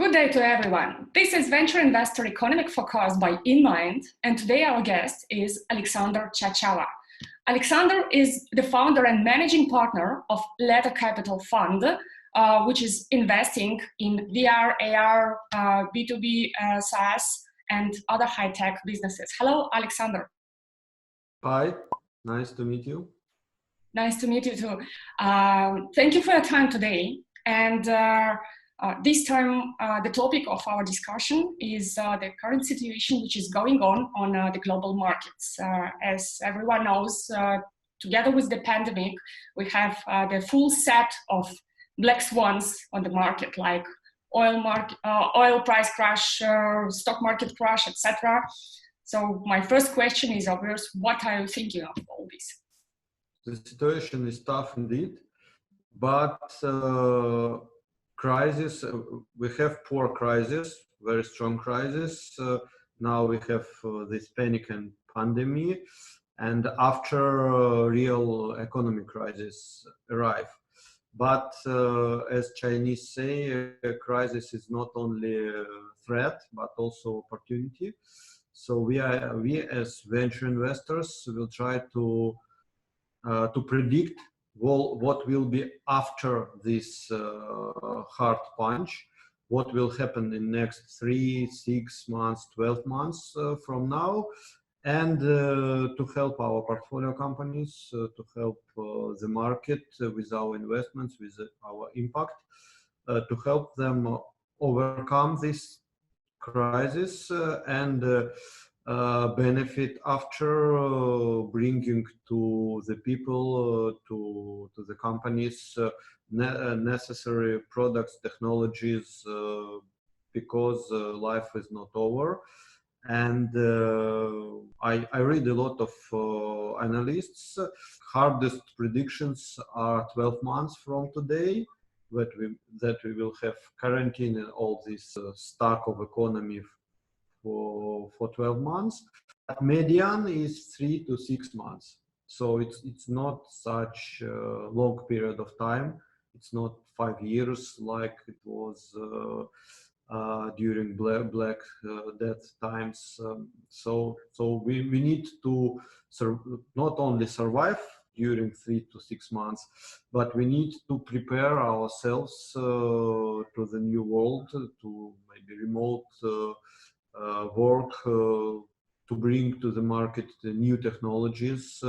Good day to everyone. This is Venture Investor Economic Focus by InnMind, and today our guest is Alexander Chachava. Alexander is the founder and managing partner of Leta Capital Fund, which is investing in VR, AR, B2B SaaS, and other high-tech businesses. Hello, Alexander. Hi, nice to meet you. Nice to meet you too. Thank you for your time today. And this time, the topic of our discussion is the current situation which is going on the global markets. As everyone knows, together with the pandemic, we have the full set of black swans on the market, like oil price crash, stock market crash, etc. So my first question is obvious: what are you thinking of all this? The situation is tough indeed, but crisis, we have poor crisis, very strong crisis. Now we have this panic and pandemic, and after real economic crisis arrive. But as Chinese say, a crisis is not only a threat, but also opportunity. So we as venture investors will try to predict what will be after this hard punch, what will happen in next 3, 6 months, 12 months from now, and to help our portfolio companies, to help the market with our investments, with our impact, to help them overcome this crisis and benefit after bringing to the people, to the companies, necessary products, technologies, because life is not over. And I read a lot of analysts. Hardest predictions are 12 months from today, that we will have quarantine and all this stock of economy for 12 months. Median is 3 to 6 months. So it's not such a long period of time. It's not 5 years like it was during Black Death times. So we need to not only survive during 3 to 6 months, but we need to prepare ourselves to the new world, to maybe remote work, to bring to the market the new technologies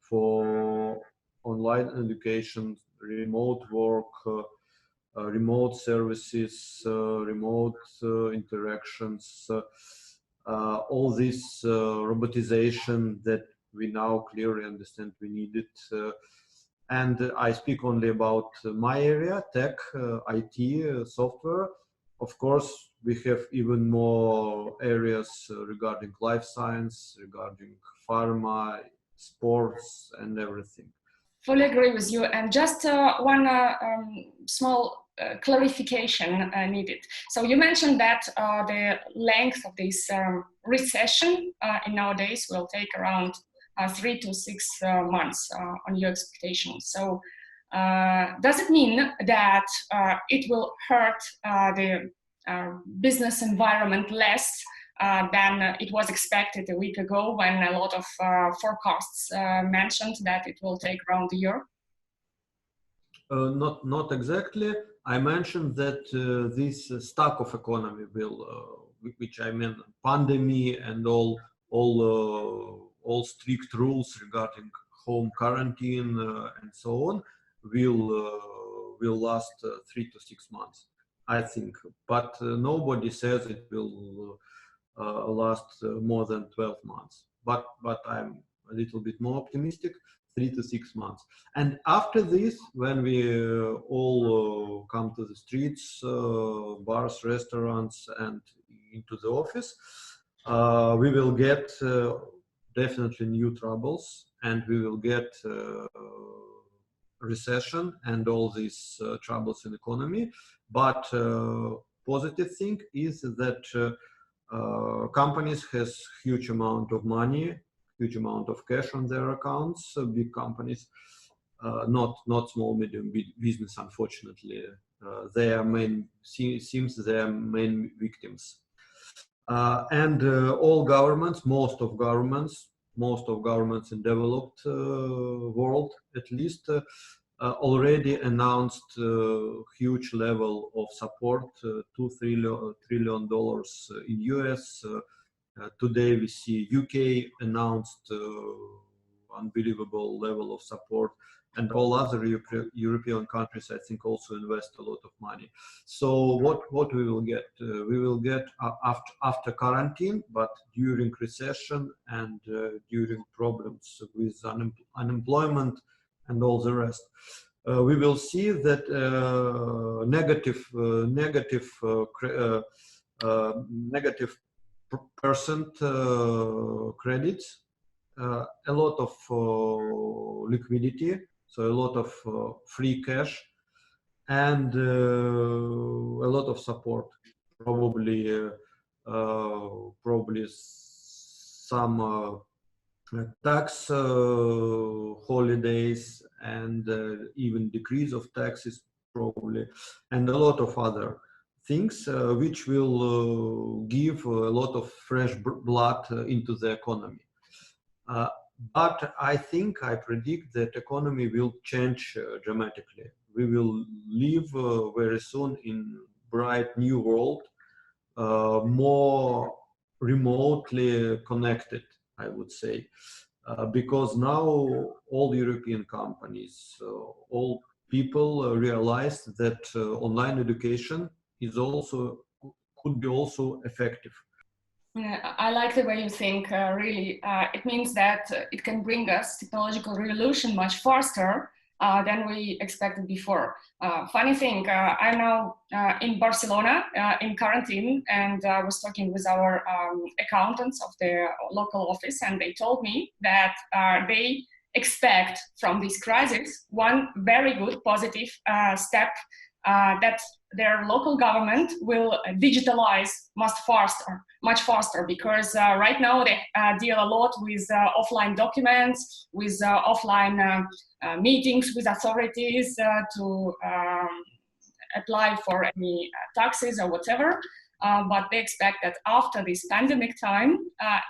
for online education, remote work, remote services, remote interactions, all this robotization that we now clearly understand we need it. And I speak only about my area, tech, IT, software. Of course, we have even more areas regarding life science, regarding pharma, sports, and everything. Fully agree with you. And just one small clarification needed. So you mentioned that the length of this recession in nowadays will take around 3 to 6 months on your expectations. So does it mean that it will hurt the business environment less than it was expected a week ago, when a lot of forecasts mentioned that it will take around a year? Not exactly. I mentioned that this stock of economy will, which I mean pandemic and all strict rules regarding home quarantine and so on, will last 3 to 6 months, I think. But nobody says it will last more than 12 months. But I'm a little bit more optimistic, 3 to 6 months. And after this, when we all come to the streets, bars, restaurants, and into the office, we will get definitely new troubles, and we will get recession and all these troubles in economy. But positive thing is that companies has huge amount of money, huge amount of cash on their accounts. Big companies, not small, medium business, unfortunately, They are seems they are main victims. And all governments, most of governments in developed world at least, already announced huge level of support, $2 trillion in US. Today we see UK announced unbelievable level of support, and all other European countries, I think, also invest a lot of money. So what we will get? We will get after quarantine, but during recession and during problems with unemployment and all the rest. We will see that negative percent credits, a lot of liquidity, so a lot of free cash, and a lot of support. Probably some tax holidays, and even decrease of taxes probably, and a lot of other things which will give a lot of fresh blood into the economy. But I predict that economy will change dramatically. We will live very soon in bright new world, more remotely connected, I would say, because now all European companies, all people realize that online education could be also effective. Yeah, I like the way you think, really. It means that it can bring us technological revolution much faster than we expected before. Funny thing, I'm now in Barcelona in quarantine, and I was talking with our accountants of the local office, and they told me that they expect from this crisis one very good positive step, that their local government will digitalize much faster, because right now they deal a lot with offline documents, with offline meetings with authorities to apply for any taxes or whatever. But they expect that after this pandemic time,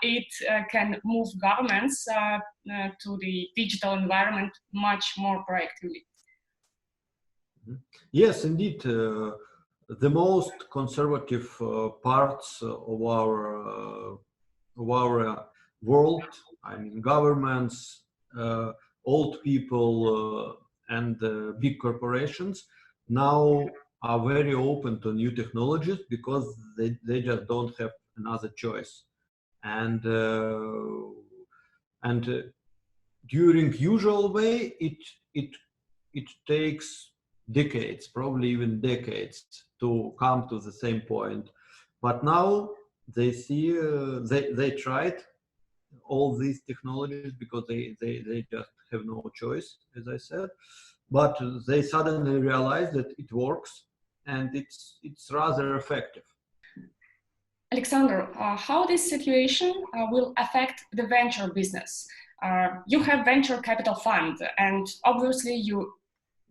it can move governments to the digital environment much more proactively. Yes, indeed. The most conservative parts of our world, I mean governments, old people, and big corporations, now are very open to new technologies because they just don't have another choice. And during usual way, it takes decades, probably even decades, to come to the same point. But now they see, they tried all these technologies because they just have no choice, as I said. But they suddenly realize that it works, and it's rather effective. Alexander, how this situation will affect the venture business? You have venture capital fund, and obviously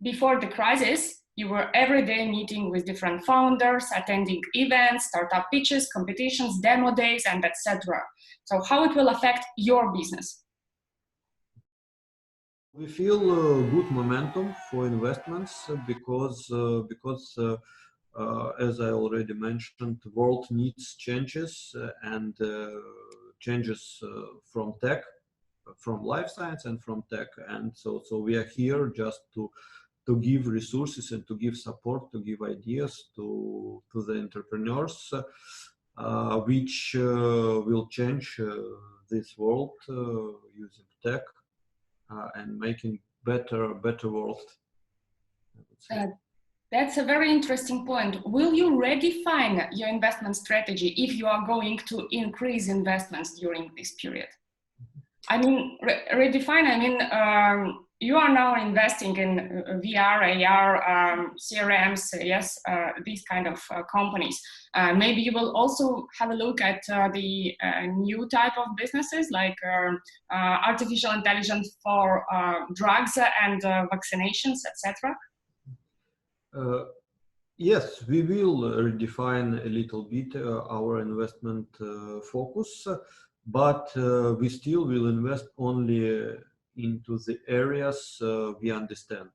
before the crisis, you were every day meeting with different founders, attending events, startup pitches, competitions, demo days, and etc. So how it will affect your business? We feel good momentum for investments because as I already mentioned, the world needs changes and changes from tech, from life science and from tech. And so we are here just to give resources and to give support, to give ideas to the entrepreneurs, which will change this world using tech and making better world. That's a very interesting point. Will you redefine your investment strategy if you are going to increase investments during this period? I mean, redefine, I mean, you are now investing in VR, AR, CRMs, yes, these kind of companies. Maybe you will also have a look at the new type of businesses like artificial intelligence for drugs and vaccinations, etc. Yes, we will redefine a little bit our investment focus, but we still will invest only into the areas we understand.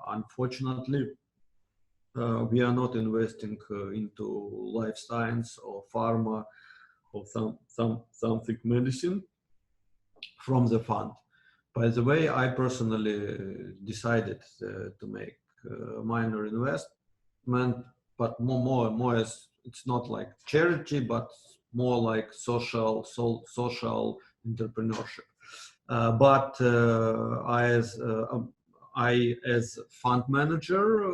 Unfortunately, we are not investing into life science or pharma or something medicine from the fund. By the way, I personally decided to make minor investment, but more as it's not like charity, but more like social entrepreneurship. But I as fund manager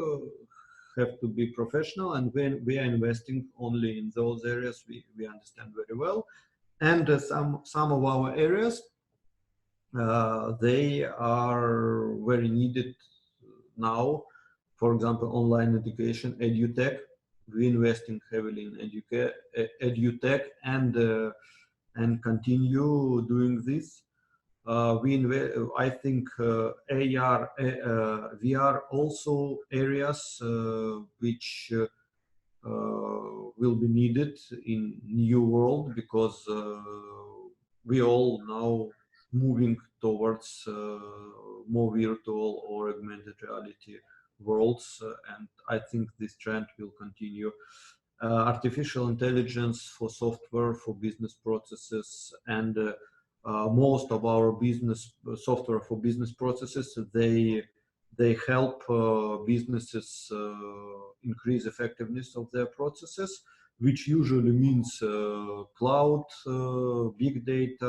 have to be professional, and when we are investing only in those areas we understand very well, and some of our areas they are very needed now. For example, online education, edutech. We're investing heavily in edutech and continue doing this. I think AR, VR also areas which will be needed in new world, because we all now moving towards more virtual or augmented reality worlds, and I think this trend will continue. Artificial intelligence for software, for business processes, and most of our business software for business processes, they help businesses increase effectiveness of their processes, which usually means cloud, big data,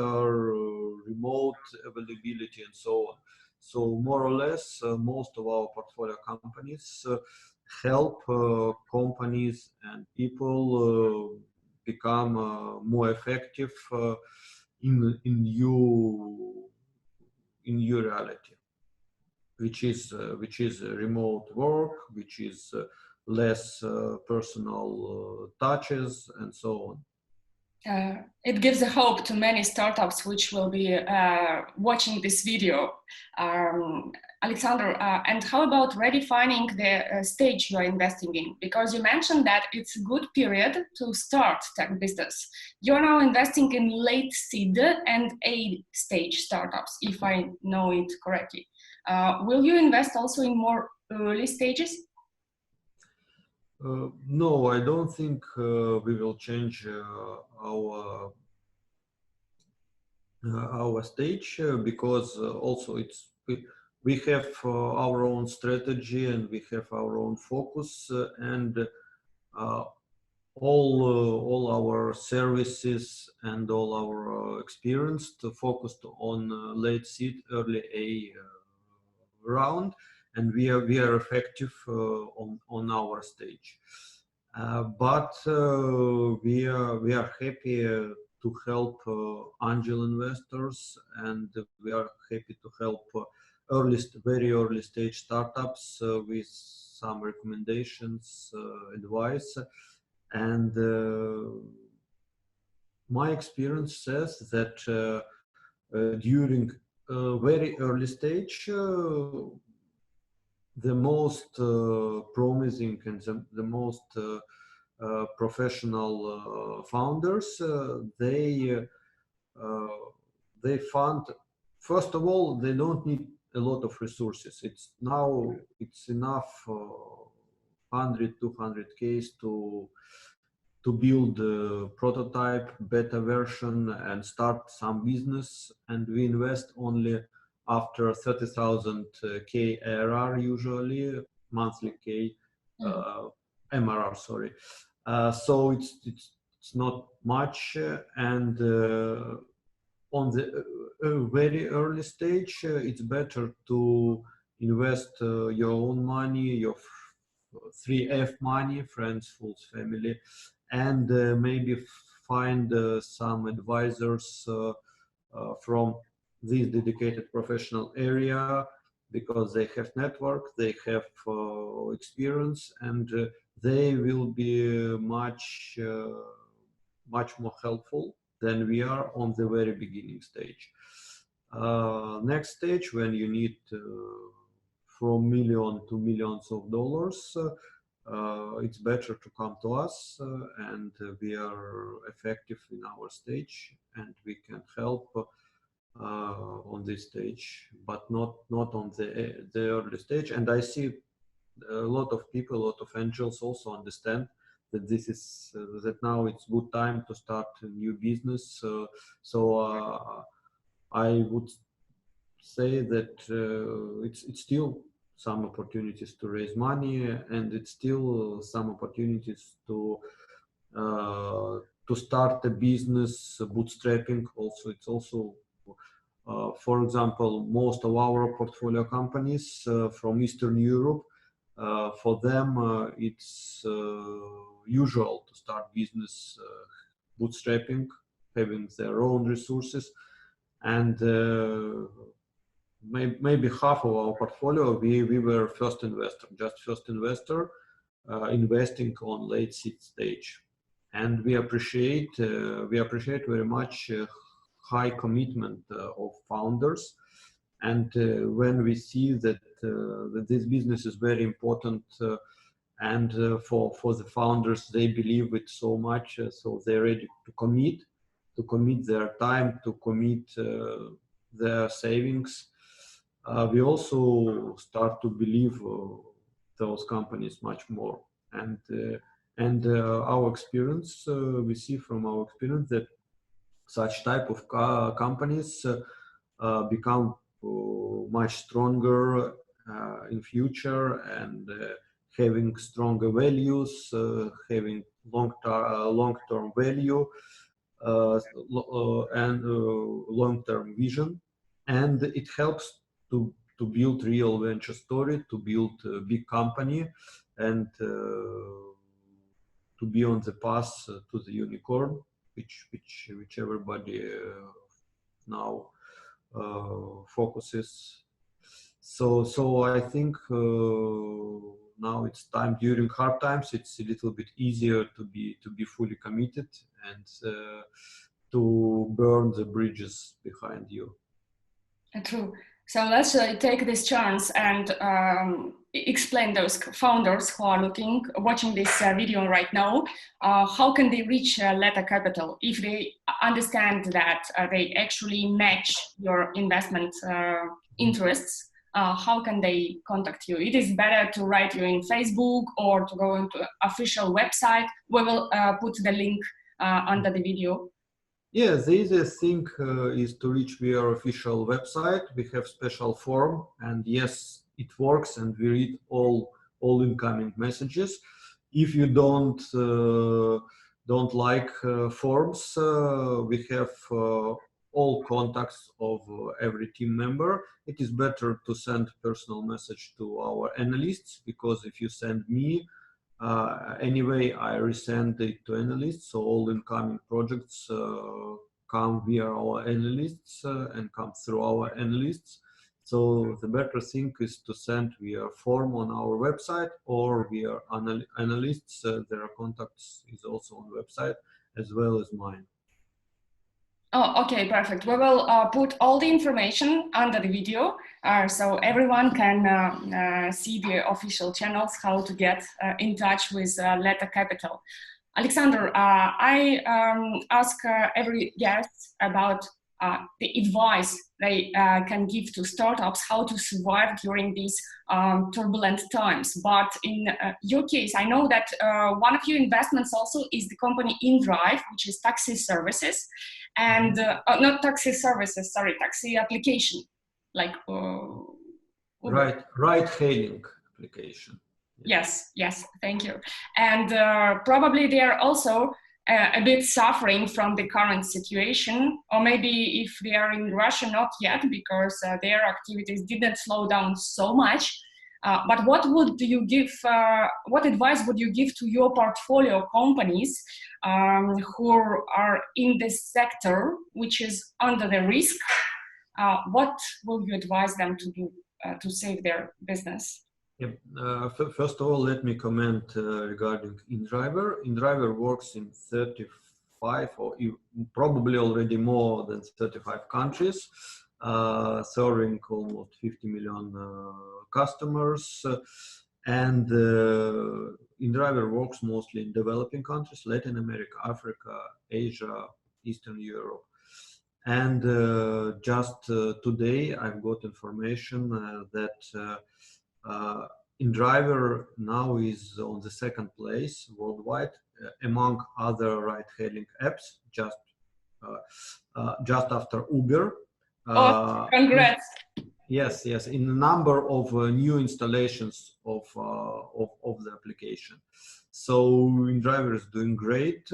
remote availability, and so on. So more or less, most of our portfolio companies help companies and people become more effective in new reality, which is remote work, which is less personal touches, and so on. It gives a hope to many startups which will be watching this video. Alexander, and how about redefining the stage you are investing in? Because you mentioned that it's a good period to start tech business. You're now investing in late seed and A stage startups, if I know it correctly. Will you invest also in more early stages? No, I don't think we will change our stage, because also we have our own strategy and we have our own focus, and all our services and all our experience focused on late seed, early A round, and we are effective on our stage. But we are happy to help angel investors, and we are happy to help very early stage startups with some recommendations, advice. And my experience says that during very early stage, the most promising and the most professional founders, they fund. First of all, they don't need a lot of resources. It's enough 100, 200 Ks to build a prototype, beta version, and start some business. And we invest only after 30,000 K ARR, usually monthly K MRR. Sorry. So it's not much, and on the very early stage, it's better to invest your own money, your 3F money, friends, fools, family, and maybe find some advisors from this dedicated professional area, because they have network, they have experience, and they will be much more helpful than we are on the very beginning stage. Next stage, when you need from million to millions of dollars, it's better to come to us, and we are effective in our stage, and we can help on this stage, but not on the early stage. And I see a lot of people, a lot of angels also understand that this is that now it's good time to start a new business. I would say that it's still some opportunities to raise money, and it's still some opportunities to start a business, bootstrapping. Also, it's also for example, most of our portfolio companies from Eastern Europe, for them it's usual to start business bootstrapping, having their own resources, and maybe half of our portfolio we were first investor, investing on late seed stage, and we appreciate very much high commitment of founders, and when we see that that this business is very important, and for the founders, they believe it so much, so they're ready to commit their time, to commit their savings. We also start to believe those companies much more, and our experience, we see from our experience that such type of companies become much stronger in future, and having stronger values, having long-term value, and long-term vision, and it helps to build real venture story, to build a big company, and to be on the path to the unicorn, which everybody now focuses. So I think now it's time. During hard times, it's a little bit easier to be fully committed and to burn the bridges behind you. True. So let's take this chance and explain those founders who are watching this video right now, how can they reach Leta Capital if they understand that they actually match your investment interests. How can they contact you? It is better to write you in Facebook or to go into official website. We will put the link under the video. Yeah, the easiest thing is to reach via our official website. We have special form, and yes, it works, and we read all incoming messages. If you don't like forms, we have all contacts of every team member. It is better to send personal message to our analysts, because if you send me, anyway, I resend it to analysts, so all incoming projects come via our analysts and come through our analysts. So the better thing is to send via form on our website or via analysts. Their contacts is also on the website as well as mine. Oh, okay, perfect. We will put all the information under the video so everyone can see the official channels, how to get in touch with Leta Capital. Alexander, I ask every guest about the advice they can give to startups, how to survive during these turbulent times. But in your case, I know that one of your investments also is the company InnDrive, which is taxi services, and not taxi services, sorry, taxi application, like ride-hailing application. Yes, thank you. And probably they are also a bit suffering from the current situation, or maybe if they are in Russia, not yet, because their activities didn't slow down so much. But what would you give? What advice would you give to your portfolio companies who are in this sector, which is under the risk? What will you advise them to do to save their business? Yep. First of all, let me comment regarding InnDrive. InnDrive works in 35 or probably already more than 35 countries, serving almost 50 million customers. And InDriver works mostly in developing countries, Latin America, Africa, Asia, Eastern Europe. And just today I've got information that InDriver now is on the second place worldwide among other ride-hailing apps, just after Uber. Oh, congrats! Yes, in the number of new installations of the application. So InDriver is doing great.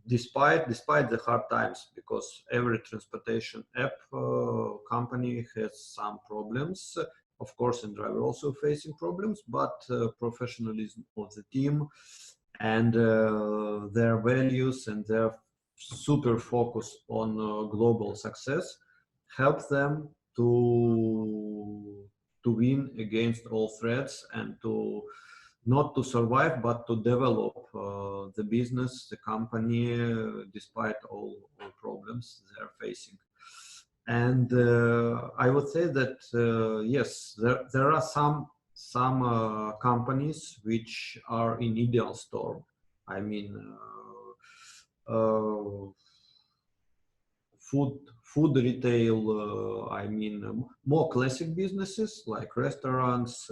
Despite the hard times, because every transportation app company has some problems. Of course, InDriver also facing problems, but professionalism of the team and their values and their super focus on global success help them to win against all threats and to not to survive, but to develop the business, the company, despite all problems they're facing. And I would say that yes, there are some companies which are in ideal storm. I mean, food retail. I mean, more classic businesses like restaurants,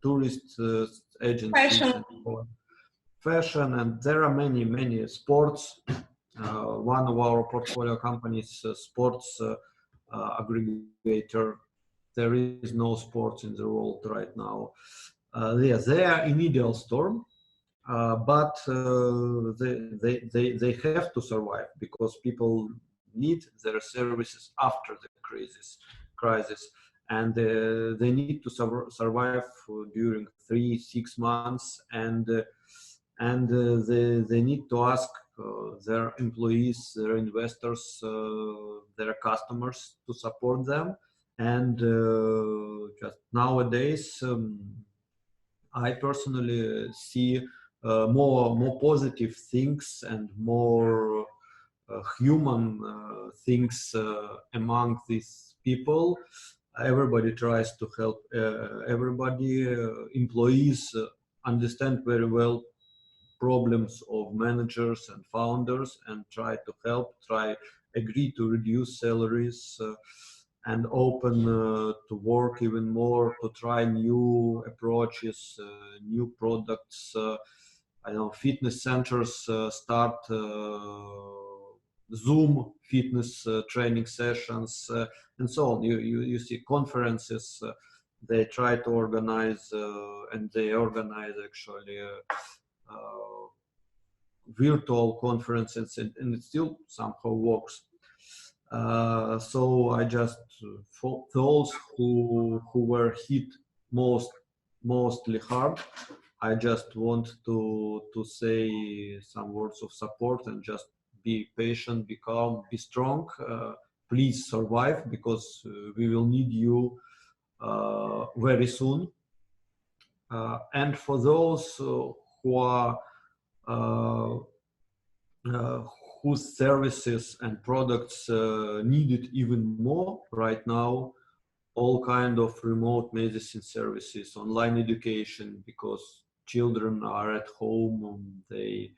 tourist agencies, Fashion. and fashion, and there are many sports. One of our portfolio companies, sports aggregator. There is no sports in the world right now. Yes, they are in ideal storm, but they have to survive because people need their services after the crisis, and they need to survive during 3-6 months, and they need to ask their employees, their investors, their customers to support them. And just nowadays, I personally see more positive things and more human things among these people. Everybody tries to help everybody. Employees understand very well problems of managers and founders and try to help, agree to reduce salaries and open to work even more, to try new approaches, new products. I know fitness centers start Zoom fitness training sessions and so on. You see conferences. They try to organize and they organize actually virtual conferences, and it still somehow works. So I just, for those who were hit mostly hard, I just want to say some words of support and just be patient, be calm, be strong. Please survive, because we will need you very soon. And for those who are whose services and products needed even more right now, all kind of remote medicine services, online education, because children are at home, they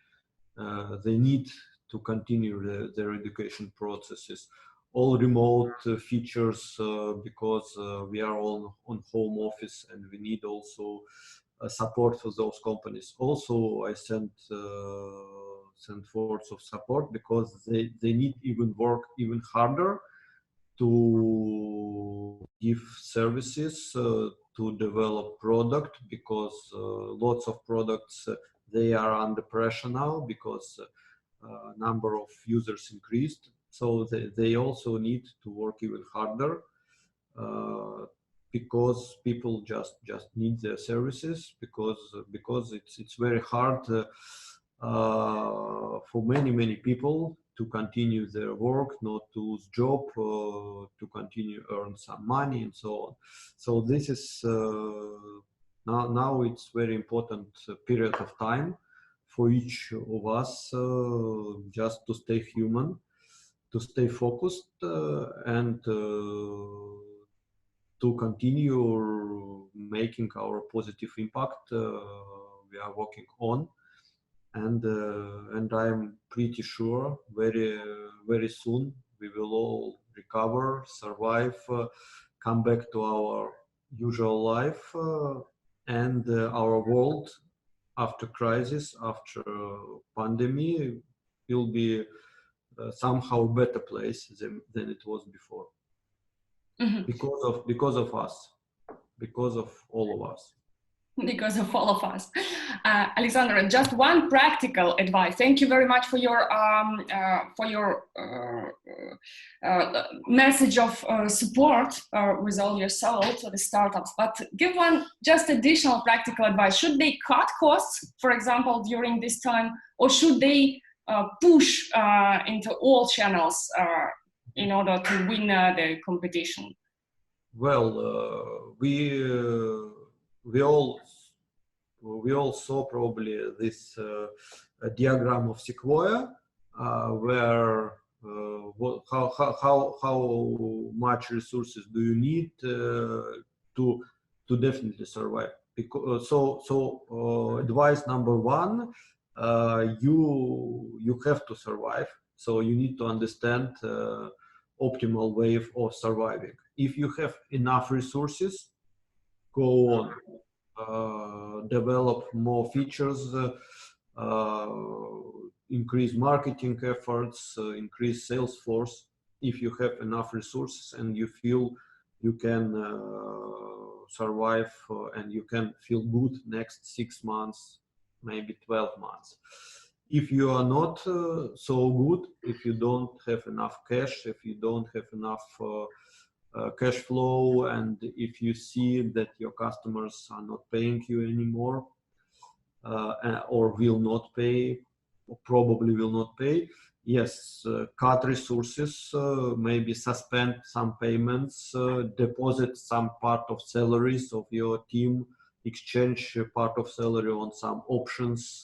need to continue their education processes. All remote features, because we are all on home office, and we need also support for those companies. Also, I sent words of support, because they need work even harder to give services, to develop product, because lots of products they are under pressure now, because number of users increased. So they also need to work even harder, because people just need their services, because it's very hard for many people to continue their work, not to lose job, to continue earn some money, and so on. So this is now it's very important period of time for each of us, just to stay human, to stay focused, and to continue making our positive impact, we are working on. And I'm pretty sure very soon we will all recover, survive, come back to our usual life, and our world after crisis, after pandemic, will be somehow better place than it was before. Mm-hmm. Because of us, because of all of us. Because of all of us. Alexander, just one practical advice. Thank you very much for your message of support with all your soul to the startups. But give one just additional practical advice. Should they cut costs, for example, during this time, or should they push into all channels in order to win the competition? Well, we all saw probably this diagram of Sequoia, where how much resources do you need to definitely survive. Because, so advice number one, you have to survive. So you need to understand optimal way of surviving. If you have enough resources, go on, develop more features, increase marketing efforts, increase sales force. If you have enough resources and you feel you can survive and you can feel good next 6 months, maybe 12 months. If you are not so good, if you don't have enough cash, if you don't have enough cash flow, and if you see that your customers are not paying you anymore, or will not pay, or probably will not pay, yes, cut resources, maybe suspend some payments, deposit some part of salaries of your team, exchange part of salary on some options,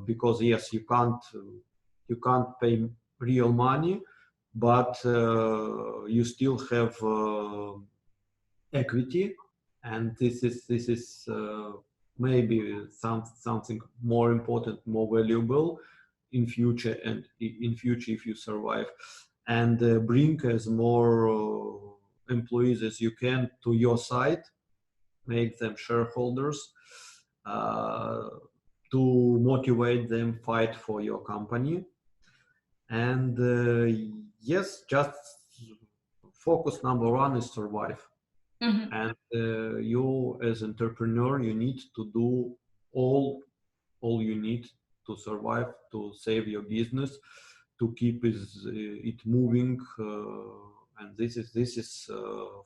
because yes, you can't pay real money, but you still have equity, and this is maybe something more important, more valuable in future, and in future if you survive, and bring as more employees as you can to your side, make them shareholders, to motivate them fight for your company. And yes, just focus number one is survive. Mm-hmm. And you as entrepreneur, you need to do all you need to survive, to save your business, to keep it moving, and this is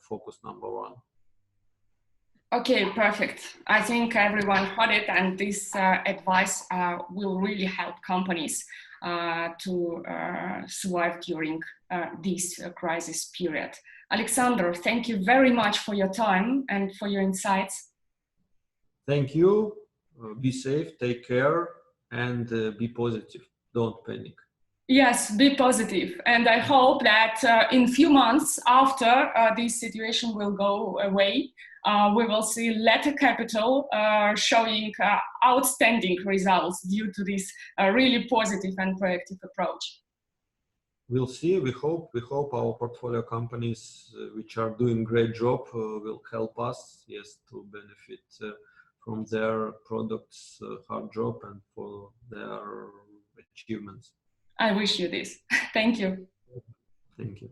focus number one. Okay, perfect. I think everyone heard it, and this advice will really help companies to survive during this crisis period. Alexander, thank you very much for your time and for your insights. Thank you. Be safe, take care, and be positive. Don't panic. Yes, be positive. And I hope that in few months after this situation will go away, we will see Leta Capital showing outstanding results due to this really positive and proactive approach. We'll see. We hope our portfolio companies, which are doing great job, will help us, yes, to benefit from their products, hard job, and for their achievements. I wish you this. Thank you. Thank you.